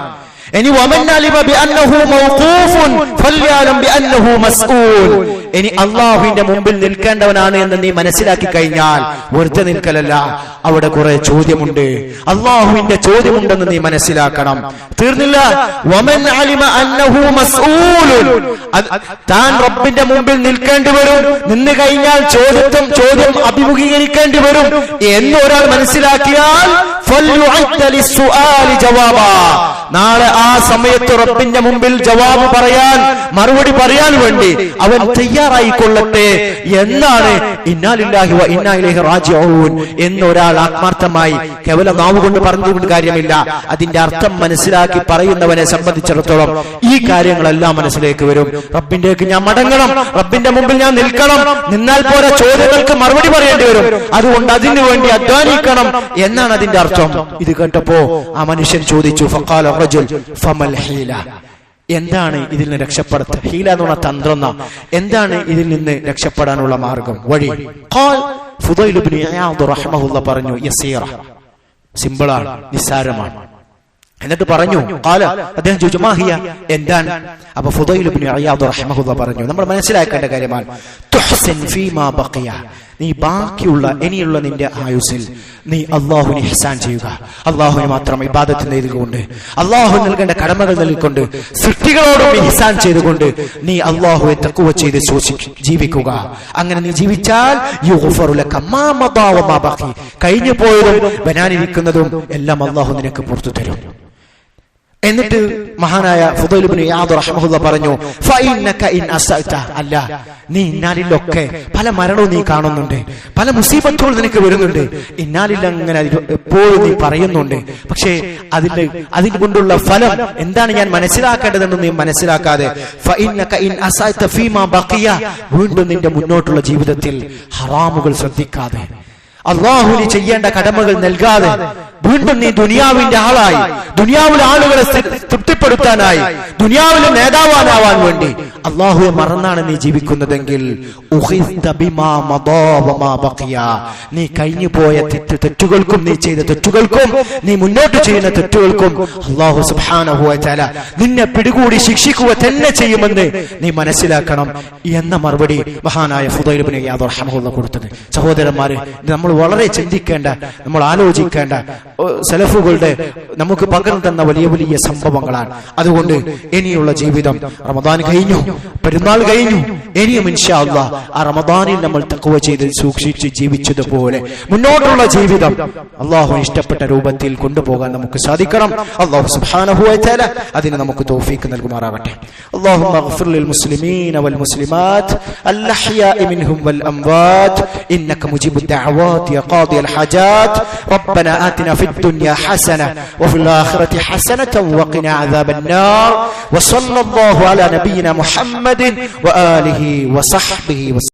ഇനി വമൻ അലിമ ബിഅന്നഹു മൗഖൂഫുൻ ഫല്യഅലം ബിഅന്നഹു മസ്ഊൽ, ഇനി അല്ലാഹുവിന്റെ മുമ്പിൽ നിൽക്കേണ്ടവനാണ് എന്ന് നീ മനസ്സിലാക്കി കഴിഞ്ഞാൽ വെറുതെ നിൽക്കലല്ല, അവിടെ കുറെ ചോദ്യമുണ്ട്, അല്ലാഹുവിന്റെ ചോദ്യമുണ്ടെന്ന് നീ മനസ്സിലാക്കണം. തീർന്നില്ല, വമൻ അലിമ അന്നഹു മസ്ഊലുൻ, താൻ റബ്ബിന്റെ മുമ്പിൽ നിൽക്കേണ്ടി വരും, നിന്ന് കഴിഞ്ഞാൽ ചോദ്യം അഭിമുഖീകരിക്കേണ്ടി വരും എന്ന് ഒരാൾ മനസ്സിലാക്കിയാൽ ഫൽയുഅദ്ദ ലിസ്സുആലി ജവാബാ, നാളെ ആ സമയത്ത് റബ്ബിന്റെ മുമ്പിൽ ജവാബ് പറയാൻ, മറുപടി പറയാൻ വേണ്ടി അവൻ തയ്യാറായിക്കൊള്ളട്ടെ എന്നാണ് ഇന്നാ ലില്ലാഹി വ ഇന്നാ ഇലൈഹി റാജിഊൻ എന്നൊരാൾ ആത്മാർത്ഥമായി കേവലം നാവുകൊണ്ട് പറഞ്ഞുകൊണ്ട് കാര്യമില്ല, അതിന്റെ അർത്ഥം മനസ്സിലാക്കി പറയുന്നവനെ സംബന്ധിച്ചിടത്തോളം ഈ കാര്യങ്ങളെല്ലാം മനസ്സിലേക്ക് വരും. റബ്ബിന്റേക്ക് ഞാൻ മടങ്ങണം, റബ്ബിന്റെ മുമ്പിൽ ഞാൻ നിൽക്കണം, നിന്നാൽ പോരാ, ചോദ്യങ്ങൾക്ക് മറുപടി പറയേണ്ടി വരും, അതുകൊണ്ട് അതിനു വേണ്ടി അധ്വാനിക്കണം എന്നാണ് അതിന്റെ അർത്ഥം. ഇത് കേട്ടപ്പോ ആ മനുഷ്യൻ ചോദിച്ചു, ഫഖാല റജുൽ ഫമൽ ഹീല, എന്താണ് ഇതിൽ നിന്ന് രക്ഷപ്പെടുത്ത? ഹീല എന്ന് പറഞ്ഞ തന്ത്രം, എന്താണ് ഇതിൽ നിന്ന് രക്ഷപ്പെടാനുള്ള മാർഗം, വഴി? ഖാൽ, ഫുദൈൽ ഇബ്നു അയാദ് റഹിമഹുല്ലാഹ് പറഞ്ഞു, യസീറ, സിമ്പിളാണ്, നിസ്സാരമാണ്. എന്നിട്ട് പറഞ്ഞു, ഖാല, അദ്ദേഹം ചോദിച്ചു, മാഹിയ, എന്താണ്? അപ്പൊ ഫുദൈൽ ഇബ്നു അയാദ് റഹിമഹുല്ലാഹ് പറഞ്ഞു, നമ്മൾ മനസ്സിലാക്കേണ്ട കാര്യമാണ്, തുഹ്സിൻ ഫീമാ ബഖിയ, നീ ബാക്കിയുള്ള ഇനിയുള്ള നിന്റെ ആയുസ്സിൽ നീ അള്ളാഹുവിന് ഇഹ്സാൻ ചെയ്യുക. അള്ളാഹുവിന് മാത്രം ഇബാദത്ത് ചെയ്തുകൊണ്ട്, അള്ളാഹു നൽകേണ്ട കടമകൾ നൽകിക്കൊണ്ട്, സൃഷ്ടികളോടും ഇഹ്സാൻ ചെയ്തുകൊണ്ട് നീ അള്ളാഹുവെ തഖ്വ ചെയ്ത് ജീവിക്കുക. അങ്ങനെ നീ ജീവിച്ചാൽ യുഗ്ഫറു ലക മാ മദാ വമാ ബഖി, കഴിഞ്ഞു പോയതും വരാനിരിക്കുന്നതും എല്ലാം അള്ളാഹു നിനക്ക് പുറത്തു തരും. എന്നിട്ട് മഹാനായ ഫുദൈൽ ഇബ്നു ഇയാദ് റഹിമഹുല്ലാഹ് പറഞ്ഞു, ഫഇന്നക ഇൻ അസഅത, അല്ല നീ ഇന്നാലിലൊക്കെ പല മരണവും നീ കാണുന്നുണ്ട്, പല മുസീബത്തുകൾ നിനക്ക് വരുന്നുണ്ട്, ഇന്നാലില്ല അങ്ങനെ എപ്പോഴും നീ പറയുന്നുണ്ട്. പക്ഷേ അതിൽ കൊണ്ടുള്ള ഫലം എന്താണ് ഞാൻ മനസ്സിലാക്കേണ്ടതെന്ന് നീ മനസ്സിലാക്കാതെ, ഫഇന്നക ഇൻ അസഅത ഫീമാ ബഖിയ, വീണ്ടും നിന്റെ മുന്നോട്ടുള്ള ജീവിതത്തിൽ ഹറാമുകൾ ശ്രദ്ധിക്കാതെ, അള്ളാഹുവിന് ചെയ്യേണ്ട കടമകൾ നൽകാതെ വീണ്ടും നീ ദുനിയാവിന്റെ ആളായി, ദുനിയാവിലെ ആളുകളെ തൃപ്തിപ്പെടുത്താനായി, ദുനിയാവിലെ നേതാവാനാവാൻ വേണ്ടി അള്ളാഹുവെ മറന്നാണ് നീ ജീവിക്കുന്നതെങ്കിൽ നീ കഴിഞ്ഞു പോയ തെറ്റുകൾക്കും, നീ ചെയ്ത തെറ്റുകൾക്കും, നീ മുന്നോട്ട് ചെയ്യുന്ന തെറ്റുകൾക്കും അള്ളാഹു സുബ്ഹാനഹു വ തആല നിന്നെ പിടികൂടി ശിക്ഷിക്കുക തന്നെ ചെയ്യുമെന്ന് നീ മനസ്സിലാക്കണം എന്ന മറുപടി മഹാനായ ഫുദൈൽ ഇബ്നു ഇയാദ് റഹിമഹുല്ലാഹ് കൊടുത്തത്. സഹോദരന്മാരെ, നമ്മൾ വളരെ ചിന്തിക്കേണ്ട, നമ്മൾ ആലോചിക്കേണ്ട സലഫുകളുടെ നമുക്ക് പകർന്നു തന്ന വലിയ വലിയ സംഭവങ്ങളാണ്. അതുകൊണ്ട് ഇനിയുള്ള ജീവിതം, റമദാൻ കഴിഞ്ഞു, പെരുന്നാൾ കഴിഞ്ഞു, ഇനിയും ഇൻഷാ അല്ലാഹ് ആ റമദാനിൽ നമ്മൾ തഖ്വ ചെയ്ത് സൂക്ഷിച്ച് ജീവിച്ചതുപോലെ മുന്നോട്ടുള്ള ജീവിതം അല്ലാഹു ഇഷ്ടപ്പെട്ട രൂപത്തിൽ കൊണ്ടുപോകാൻ നമുക്ക് സാധിക്കണം. അല്ലാഹു സുബ്ഹാനഹു വ തആല അതിന് നമുക്ക് തൗഫീഖ് നൽകുമാറാകട്ടെ. അല്ലാഹുമ്മഗ്ഫിർ ലിൽ മുസ്ലിമീന വൽ മുസ്ലിമാത്ത് അൽ അഹ്യാഇ മിൻഹും വൽ അംവാത് ഇന്നക മുജീബുദ് ദഅവാത് യാ ഖാദിയൽ ഹജാത്. റബ്ബനാ ആതിനാ ഫിദ് ദുനിയാ ഹസന വഫിൽ ആഖിറതി ഹസനത വഖിനാ അദാബൻ നാർ. വസല്ലല്ലാഹു അലാ നബിയിനാ മുഹമ്മദിൻ വആലിഹി വസഹ്ബിഹി.